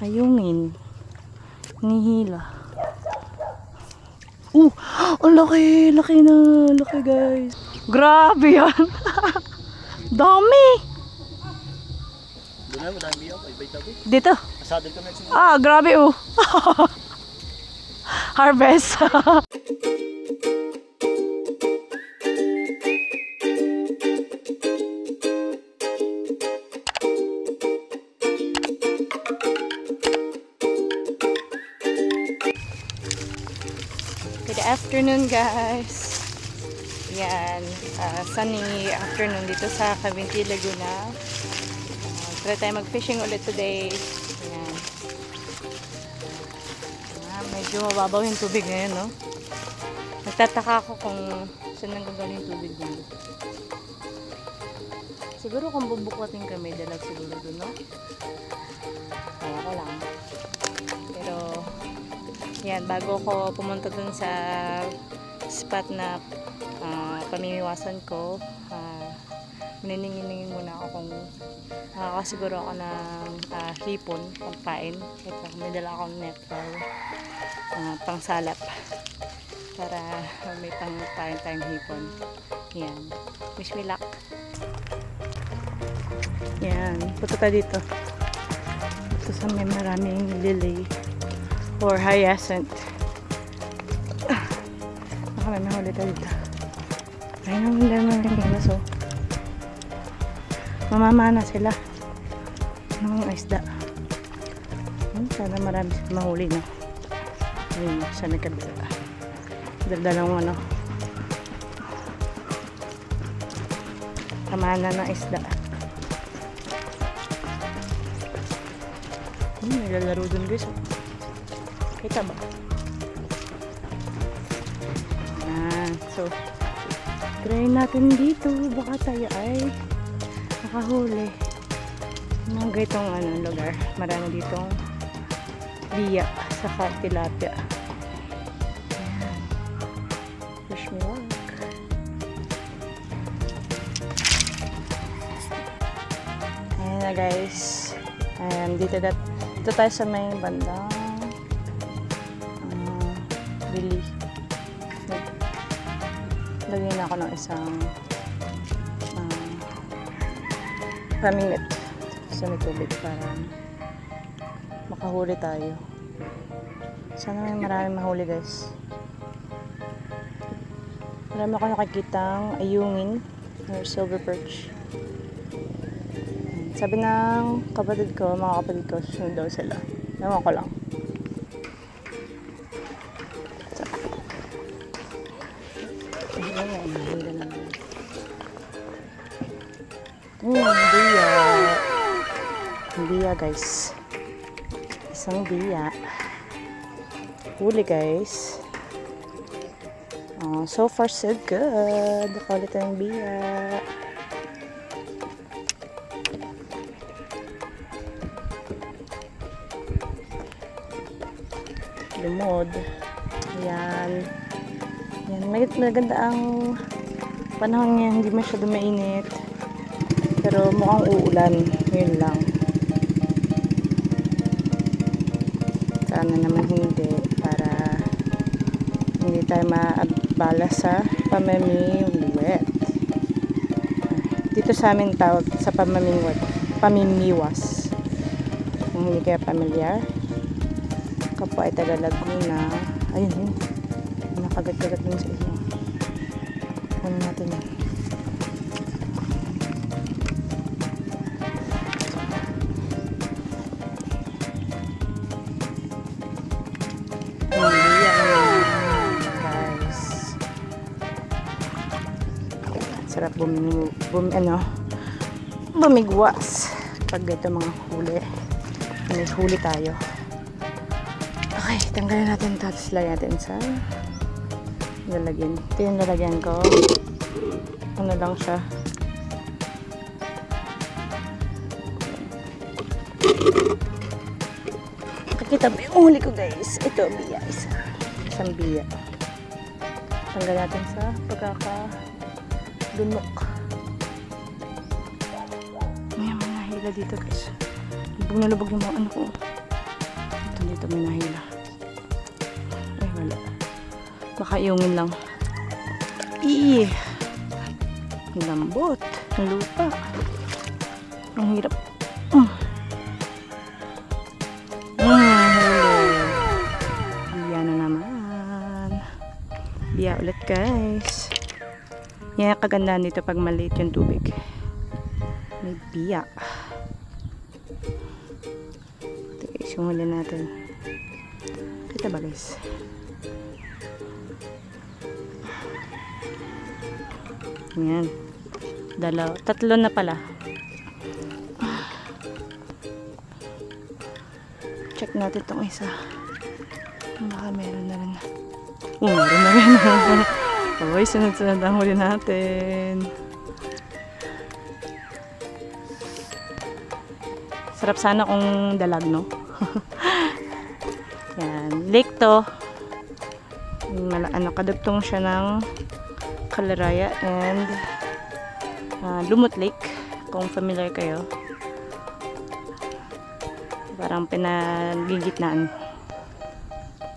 Ayungin. Nihila. Ang laki! Laki na! Laki guys! Grabe yan! Dami! Doon na, madami biyaw. Ibay tabi. Dito! Asado kami nagsimula. Grabe Harvest! Good afternoon guys. Yan, sunny afternoon dito sa Cavinti, Laguna. Try tayo mag-fishing ulit today. Yan. Medyo mababaw yung tubig ngayon, no? Nagtataka ako kung saan nanggagaling yung tubig dun. Siguro kung bubukwatin kami, dalag siguro dun, no? Kaya ko lang. Pero yan, bago ko pumunta dun sa spot na pamimiwasan ko, maniningin muna ako kung makakasiguro ako ng hipon, pagkain. Ito, may dala akong net for pang salap para may pangkain tayong hipon. Yan, wish me luck. Yan, punta tayo dito. Ito sa may maraming lily or hyacinth. Baka may mahuli tayo dito. Ayun, hindi naman rin yung baso. Mamamana sila ng isda. Sana marami sila mahuli, no? Ayun, sa may kabila. Daldalang ano. Kamana ng isda. May lalaro dun guys. Kita ba? So try natin dito. Baka tayo ay nakahuli ng gaitong lugar. Marami ditong biya sa tilapia. Ayan. Wish me luck. Ayan na guys. Ayan, dito tayo sa may bandang bili. Lagyan ako ng isang ramming net sa may tubig para makahuli tayo. Sana may maraming mahuli guys. Marami ako nakikitang ayungin or silver perch. Sabi ng kapatid ko, mga kapatid ko, susunod daw sila. Ewan ko lang. Biya. Biya guys. Isang biya. Huli guys. So far so good. Kulit ang biya. Lumod. Ayan. Ayan. Maganda ang panahon niya. Hindi masyado mainit. Pero mukhang uulan. Yun lang. Sana naman hindi. Para hindi tayo maabala sa pamimiwet. Dito sa amin tawag sa pamimiwas. Kung hindi kayo familiar. Kapwa ay taga Laguna. Ayun yun. Nakagat-kagat din sa inyo. Kunin natin yun. Guys. Sarap bumigwas pag ito mga huli. May huli tayo. Okay, tanggalin natin ito. Tapos lagyan natin sa lalagyan. Ito yung lalagyan ko. Ano lang siya. Nakikita mo yung huli ko guys. Ito, biya. Isang biya. Tanggal natin sa pagkakadunok. May mga nahila dito guys. Lubog na lubog yung mga ano ko. Dito may nahila. Ay, wala. Baka iungin lang. Ih! Ang lambot. Ang lupa. Ang hirap. Biya na naman. Biya ulit guys. Yan ang kagandahan dito pag maliit yung tubig. May biya. Ito guys, yung huli natin. Kita ba guys? Yan. Tatlo na pala. Check natin itong isa. Baka meron na rin. Meron na rin. Uy, sunod-sunod ang huli natin. Sarap sana kung dalag, no? Yan. Lake to. Kadugtong siya ng Kalaraya and Lumut Lake. Kung familiar kayo. Parang pinagigitnaan.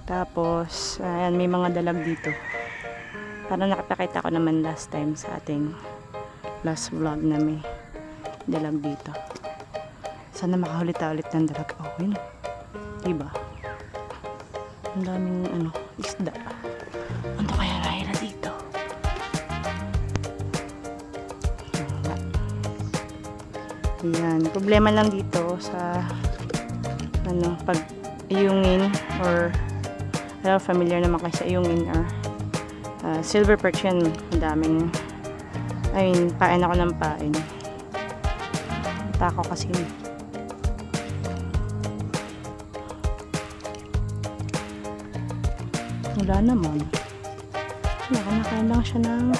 Tapos, ayan, may mga dalag dito. Parang nakapakita ko naman last time sa ating last vlog na may dalag dito. Sana makahuli tayo ulit ng dalag. Oh, yun. Diba? Ang daming isda. Ano kaya nahira dito? Ayan. Problema lang dito sa pag iyungin or familiar naman kayo sa iyungin or silver perch yan. Ang daming pain ako ng pain. Tako kasi wala naman. Nakanakain lang siya ng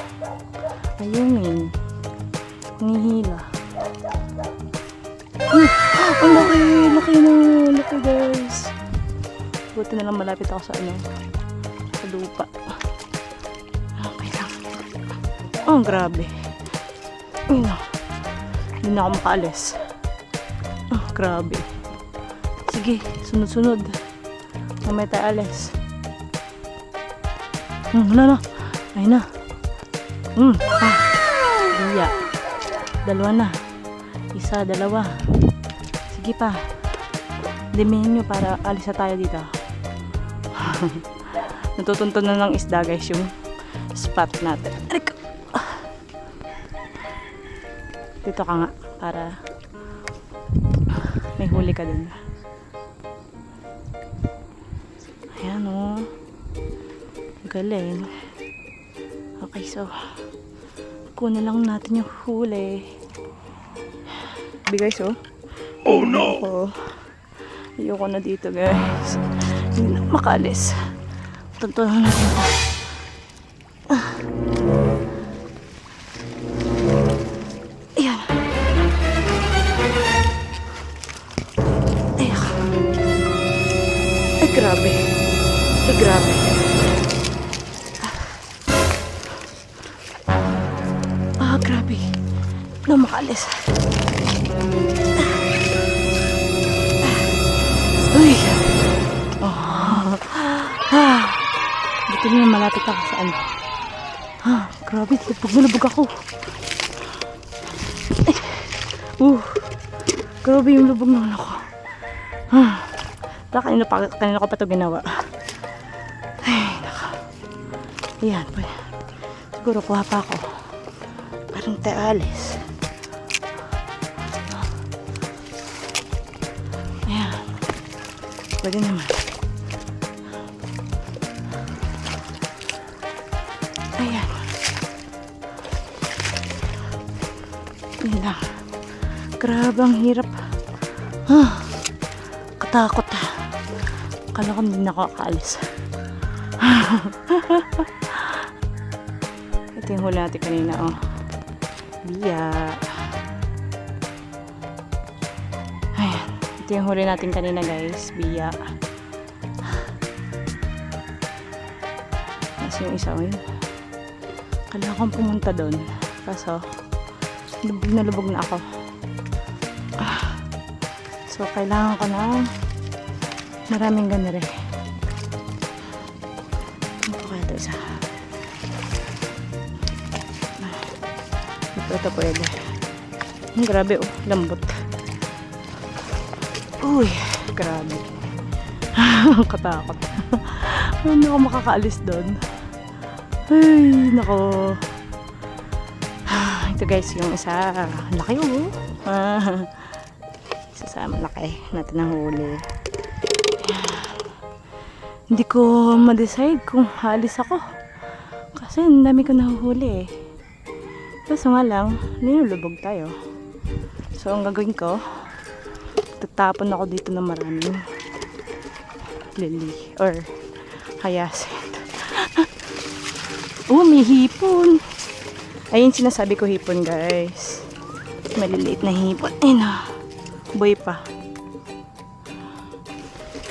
ayungin. Ngihila. Ang laki! Laki na! Laki guys! Buti na lang malapit ako sa sa lupa. Okay lang. Oh, grabe. Ay no. Hindi na ako makaalis. Oh, grabe. Sige, sunod-sunod. Mamaya tayo alis. Wala na. Ay na. Iya. Dalawa na. Isa, dalawa. Sige pa. Dimihin nyo para alis na tayo dito. Natutunto na ng isda guys yung spot natin. Dito ka nga para may huli ka dun. Ayan o. Galing. Okay, so kunin lang natin yung huli. Guys, oh. Oh no! Ayoko na dito guys. Hindi na makalis. Tuntunan natin. Ayan. Ay, grabe. Ay, grabe. Grabe. Na makalis. Uy. Dito na malapit ako saan. Grabe. Lubog ako. Grabe yung lubog ng ako. Kanina ko pa ito ginawa. Ay, naka. Ayan. Siguro kuha pa ako. Parang tayo alis. Ayan. Pwede naman. Ayan. Ayan lang. Grabe ang hirap. Katakot. Akala ko hindi na ako akaalis. Ito yung huli natin kanina. Oh. Biya. Ayan. Ito yung huli natin kanina guys. Biya. Kasi yung isa yun. Kailangan kong pumunta doon. Kaso, lubog na ako. So, kailangan ko na Maraming ganere. Ano pa kaya ito isa? Ito pwede. Grabe oh, lambot. Uy, grabe. Katakot. Hindi ako makakaalis doon. Ay, nako. Ito guys, yung isa. Laki oh. Isa sa malaki natin nahuli. Hindi ko ma-decide kung halis ako. Kasi ang dami ko nahuhuli eh. Kaso nga lang, nilulubog tayo. So, ang gagawin ko, tatapon ako dito ng maraming lily or hyacinth. Oh, may hipon. Ayun sinasabi ko hipon, guys. Maliliit na hipon. Ayun na. Boy pa.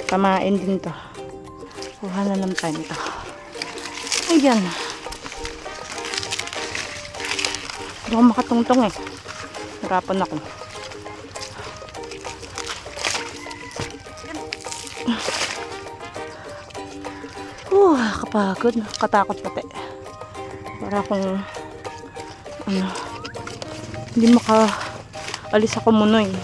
Tamain din to. Kuha na lang tayo nito. Ayan. Hindi ako makatungtong eh. Harapan ako. Kapagod. Katakot pati. Para akong ano, hindi makaalis ako muna eh.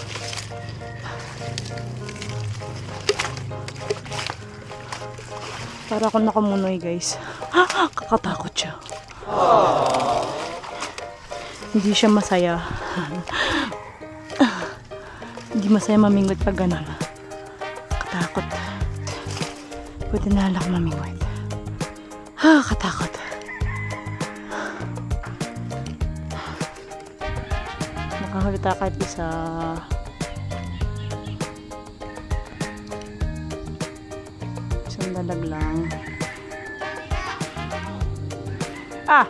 Para akong nakamunoy guys. Kakatakot siya. Hindi siya masaya. Hindi masaya mamingot pag gano'n. Katakot. Pwede na lang mamingot. Katakot. Nakahalita kahit isa. Isang dalag lang.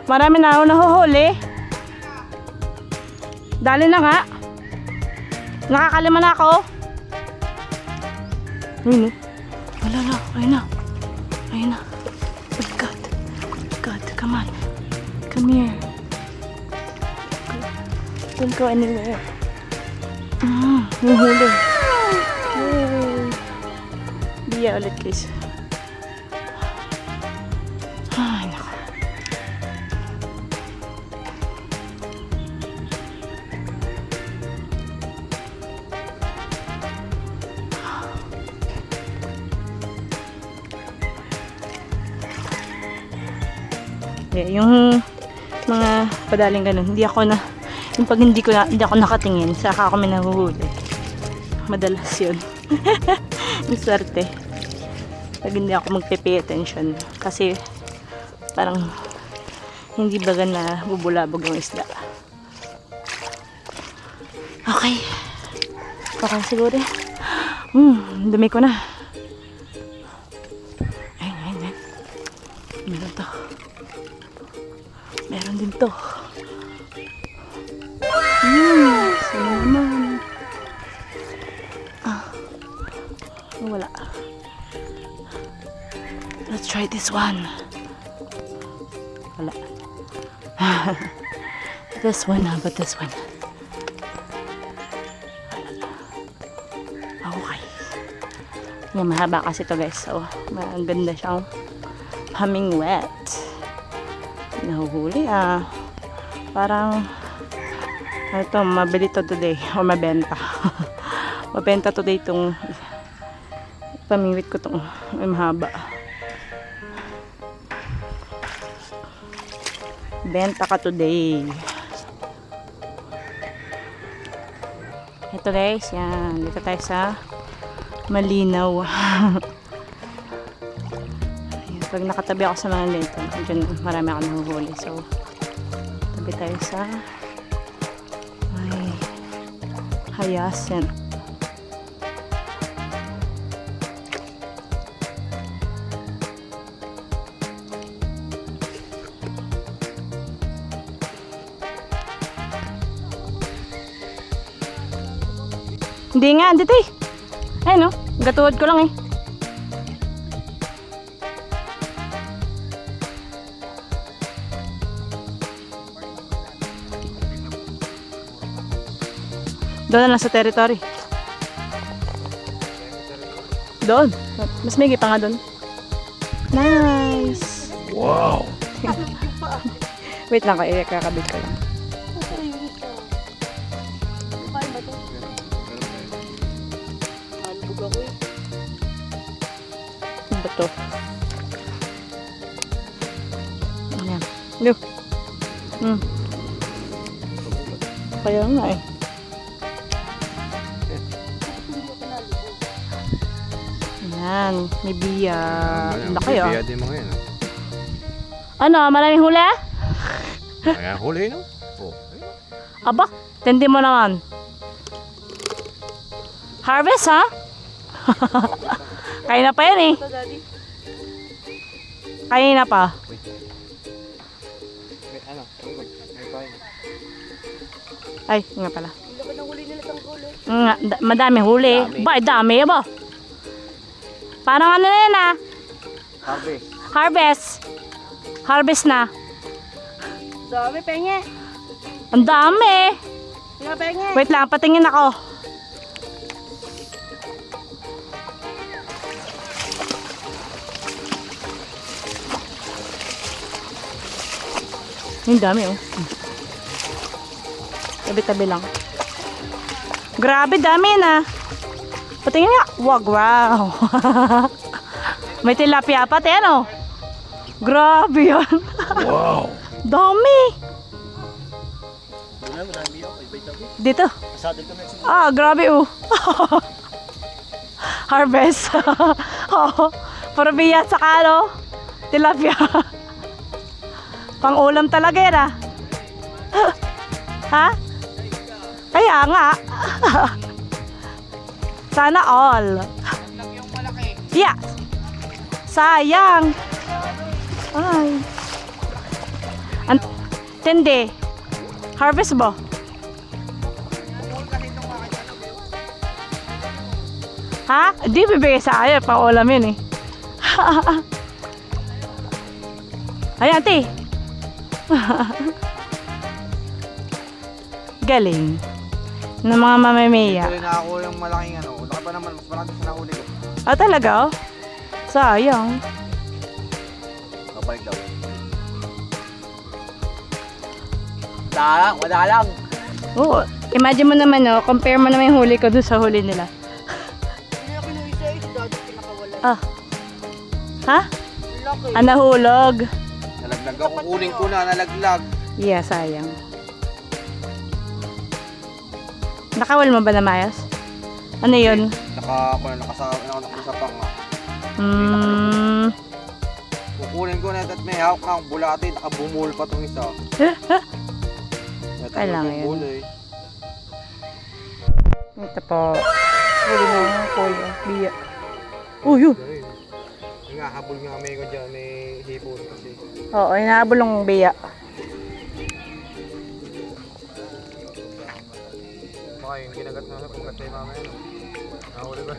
Marami na ako nahuhuli. Dali na nga. Nakakalima na ako. Ayun eh. Wala na. Ayun na. Ayun na. Oh God. God, come on. Come here. Don't go anywhere. Yung huli. Yay. Biya ulit guys. Ay, nako. Yeah, yung mga padaling ganun, hindi ako nakatingin, saka ako may nahuhuli. Madalas yun. Yung swerte. Pag hindi ako magpe-pay attention. Kasi parang hindi baga na bubulabog yung isda. Okay. Okay siguro. Dumi ko na. Ayun. Meron to. Meron din to. Sino naman? Wala. Let's try this one. Wala. This one, how about this one? Okay. Yan, mahaba kasi to guys. So, maganda siyang humming wet. Nahuhuli parang ito, mabili to today o mabenta. Mabenta today itong pamingwit ko itong mahaba. Benta ka today. Ito guys, yan. Dito tayo sa Malinaw. Pag nakatabi ako sa mga lento, dyan marami akong nahuhuli. So, tabi tayo sa may hyacinth. Hindi nga, dito eh. Ayun o, gatuwad ko lang eh. Doon na lang sa territory. Doon. Mas may pa nga doon. Nice. Wow! Wait lang, kakabit ko lang. Ano ba to? Ayan. No. Kaya nga eh. Ayan. May biya. Laki oh. Biya din mga yan. Ano? Maraming huli? Ayan, huli no? Oh. Aba, tindi mo naman. Harvest, ha? Kaya na pa yan eh. Kaya na pa. Ano? Ay, nga pala. Nga, madami huli. Ba, dami ba? Parang ano na yan ah. Harvest. Harvest. Harvest na. Dami, penge. Ang dami. Nga, penge. Wait lang, patingin ako. Ang dami oh. Tabi-tabi lang. Grabe, dami na. Patingin nga. Wag, wow. May tilapia pa, ano? Grabe yan. Wow! Dami. Wala, marami biya. Ibay tabi. Dito. Sa atin kami nagsimula. Ah, grabe oh. Harvest. Oh, para biya sa kano. Tilapia. Pang ulam talaga yan ah. Ha? Kaya nga. Sana all. Yeah. Sayang. Ay. Tindi. Harvest ba? Ha? Di bibigay sa akin. Pang ulam yun eh. Ayan, ate. Galing. Ng mga mamamaya. Ito rin nakakuha yung malaking ano. Laki pa naman. Mas malaki sa nahuli ko. Ah, talaga oh? Sayang. Kapalik daw. Dalang, madalang. Oo. Imagine mo naman oh, compare mo naman yung huli ko dun sa huli nila. Hindi na kinuwi sa'yo, si Daddy pinakawalan. Ah. Ha? Laki. Ah, nahulog. Nalaglag ako. Kunin ko na. Nalaglag. Yeah, sayang. Nakawal mo ba na mayas? Ano yun? Nakasapang nga. Kukunin ko na at may hawak kang bulati. Nakabumul pa itong isa. Kailangan yan. Buloy. Ito po. Huli mo yung kuya. Biya. Oh, yun. Nga, habol nga may ko dyan. May hipon kasi. Oo, inahabol ng biya. Baka yung ginagat na sa pagkat tayo mamaya. No? Nahuli ba?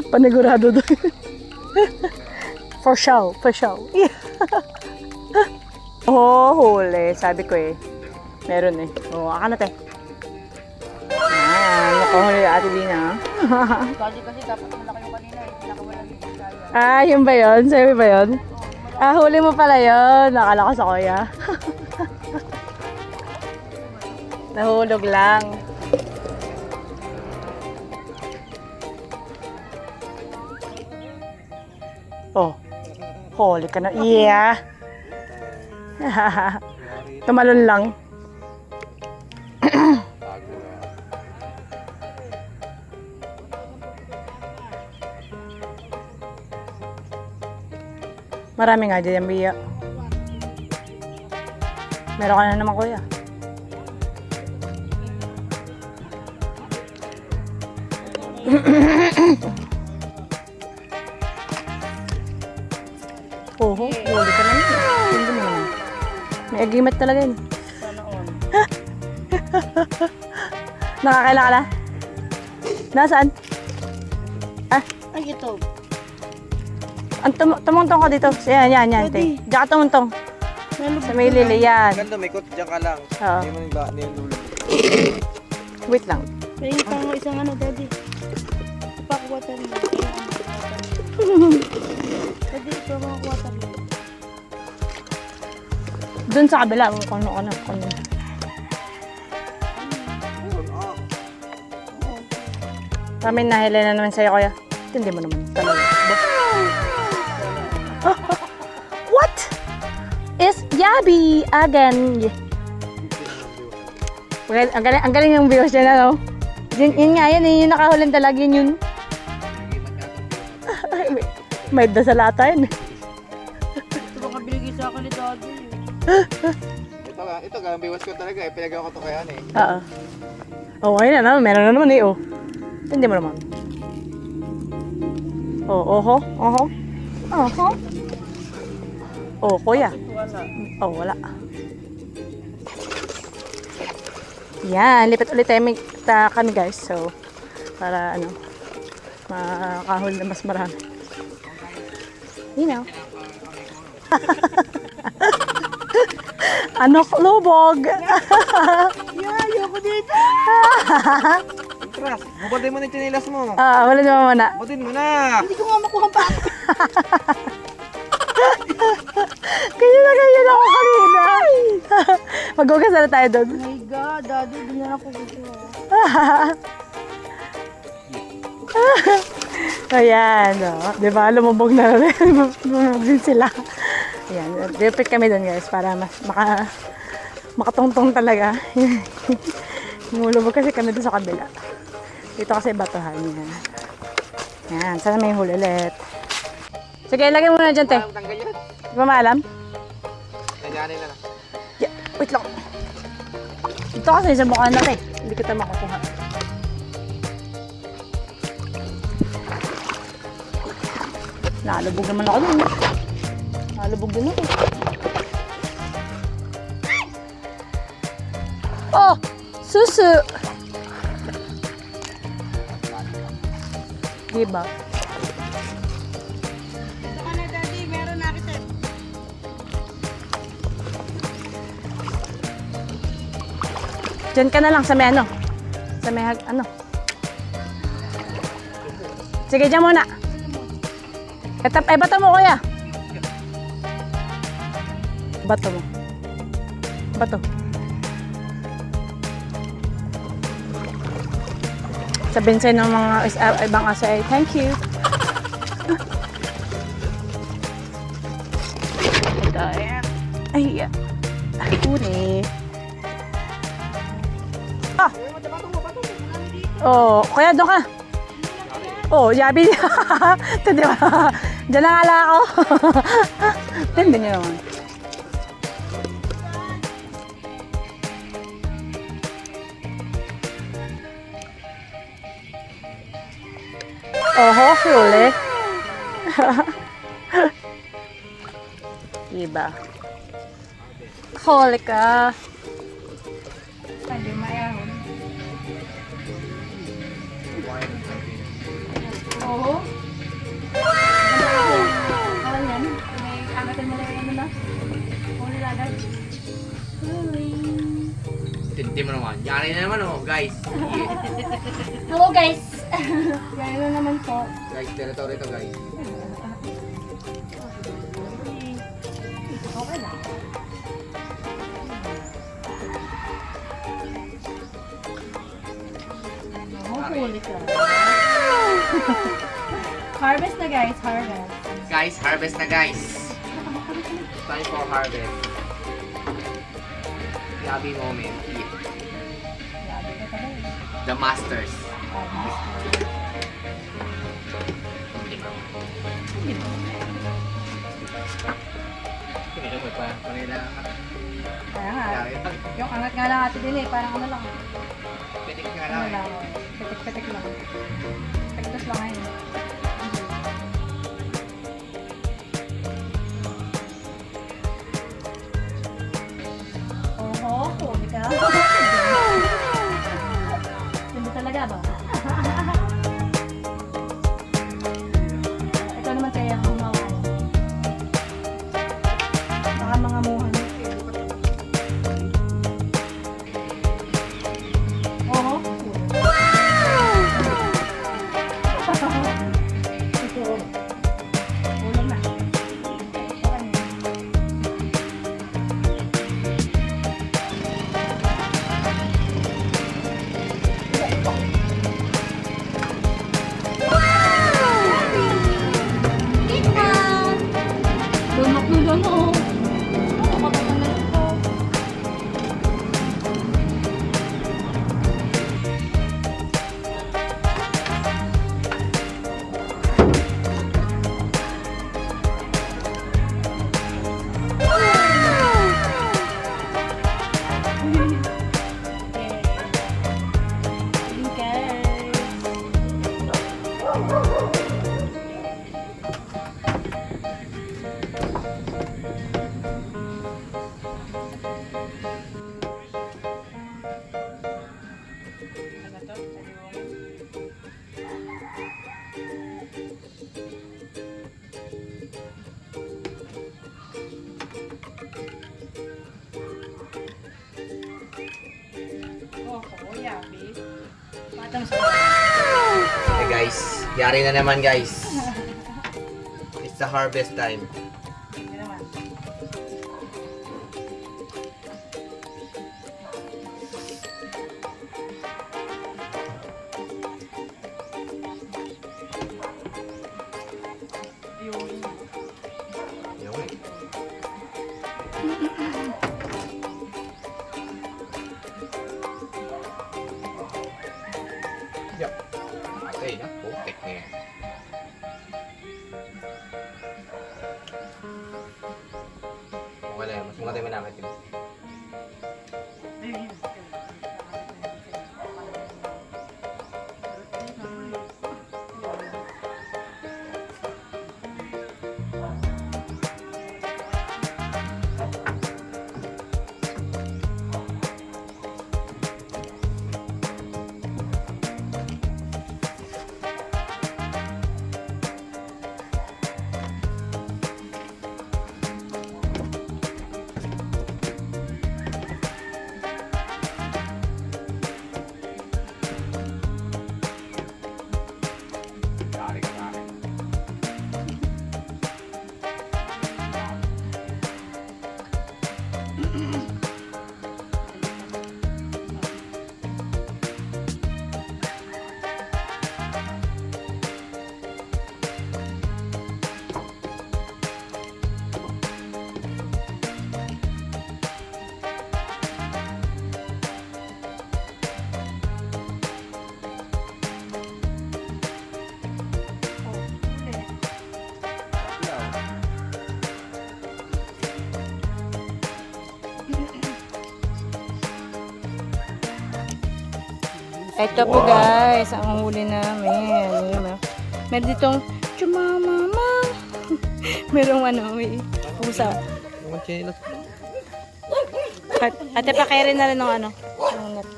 Panigurado doon. For show, for show. Oh, huli. Sabi ko eh. Meron eh. Oo, aka na te. Nakahuli ate Dina. Daddy kasi dapat malaki yung kanina eh. Pinakawalan dito sa'yo. Ah, yun ba yun? Sabi ba yun? Ah, huli mo pala yun. Nakala ko sa kuya. Nahulog lang. Oh, huli ka na. Yeah. Tumalon lang. Marami nga dyan yung biya. Meron ka na naman kuya. Oho, huli ka naman. Hindi mo naman. May agimat talaga yun. Sana all. Nakakaila ka na? Nasaan? Ah, Ay, ito. tumungtong ka dito. Yan, te. Diyan ka tumungtong. Sa may lili, yan. Ganda, may kot dyan ka lang. Oo. Hindi mo nang ba, hindi yung lulubog. Wait lang. May pang isang ano, daddy. Pack watermelon. Daddy, ito mga watermelon. Doon sa kabila, kung ano. Kami nahila na naman sa'yo, kuya. Hindi mo naman. Talaga. What? Is Yabi again? Ang galing yung viewers niya na, no? Yun nga, yan eh. Yung nakahulan talaga yun. May dasal ata yun. Ito baka binigay sa akin ni daddy. Ito nga, ang biwas ko talaga eh. Pinagawa ko to kaya eh. Oo. Oh, ayun na naman. Meron na naman eh, oh. Hindi mo naman. Oh, oho. Oh, kuya. Oh, wala. Yan, lipat ulit kami guys. So, para ano, makahul na mas marami. You know. Ano, lubog? Ayoko dito. Tras, bukodin mo na yung chinilas mo. Wala naman muna. Bukodin mo na. Hindi ko nga makuha pa. Ganyan ako kanina. Maghugas na tayo doon. Oh my God, daddy, hindi na ako kukuha. Ayan, oh. Diba? Lumubog na rin. Lumubog din sila. Ayan, repeat kami doon guys para mas makatungtong talaga. Lumubog kasi kami doon sa kabila. Dito kasi batuhan. Yan. Yan, sana may huli ulit. Sige, ilagay mo na dyan, te. Tanggal yan. Di ba maalam? Nanyanin na lang. Yeah, wait lang. Dito kasi sa mukha na, te. Hindi kita makukuha. Nalubog naman ako dun. Nalubog din ako. Oh! Susu! Diba? Ito ka na, daddy, meron na kita. Diyan ka na lang sa may ano. Sa may ano. Sige, dyan muna. Bato mo, kuya. Bato mo. Bato. Sabihin sa'yo ng mga ibang aso ay, thank you. Ito, ayan. Ay, huli. Ah! Oh, kaya doon ka. Oh, Yabi. Ito, di ba? Diyan na nga lang ako. Tindi niyo naman. Oho, huli. Diba? Huli ka. Hindi mayahon. Oo. Kawan yan. May angatan mo lang ano na. Huli lagay. Tindi mo naman. Yari na naman oh, guys. Hello guys. Yan na naman po. Guys, territory to guys. Okay lang. Huli ka. Harvest na guys, harvest. Guys, harvest na guys. Time for harvest. Yabi moment. The masters. Kaya nga, yung angat nga lang ate din eh, parang ano lang. Pitik nga Ano lang. lang, petek-petek lang. Pektos lang ngayon. Oho, huli ka. Hindi talaga ba? Ikaw naman kaya humawa. Baka mga muhan. Happy. Pakita mo sa Okay guys, yari na naman guys. It's the harvest time. Hindi naman. Yung eh. Yup. Okay na, putik na yan. Okay na yan, mas maganda yung manakit yun. Ito po guys, ang huli namin. Ayan, meron ditong chumamama. Merong may pusa. Yung chinelas. Ate, pakairin na rin ng ng net.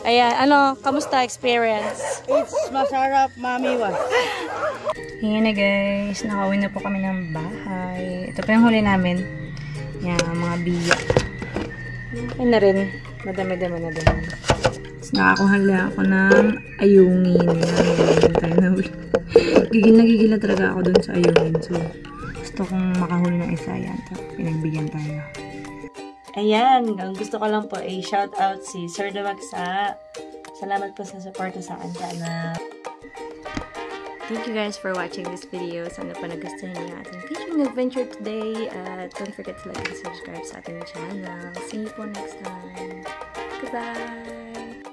Ayan, kamusta experience? It's masarap, mami wa. Ayan na guys, nakauwi na po kami ng bahay. Ito pa yung huli namin. Yan, mga biya. Ayan na rin. Madami-dami na din. Tapos nakakuha lang ako ng ayungin. Ayan, tayo na huli. Gigil na talaga ako dun sa ayungin. So, gusto kong makahuli ng isa. Ayan, pinagbigyan tayo. Ayan, ang gusto ko lang po ay shout out si Sir Dumagsa. Salamat po sa support sa akin sana. Thank you guys for watching this video. Sana pa nagustuhan niyo ating fishing adventure today. Don't forget to like and subscribe sa ating channel. See you po next time. Goodbye!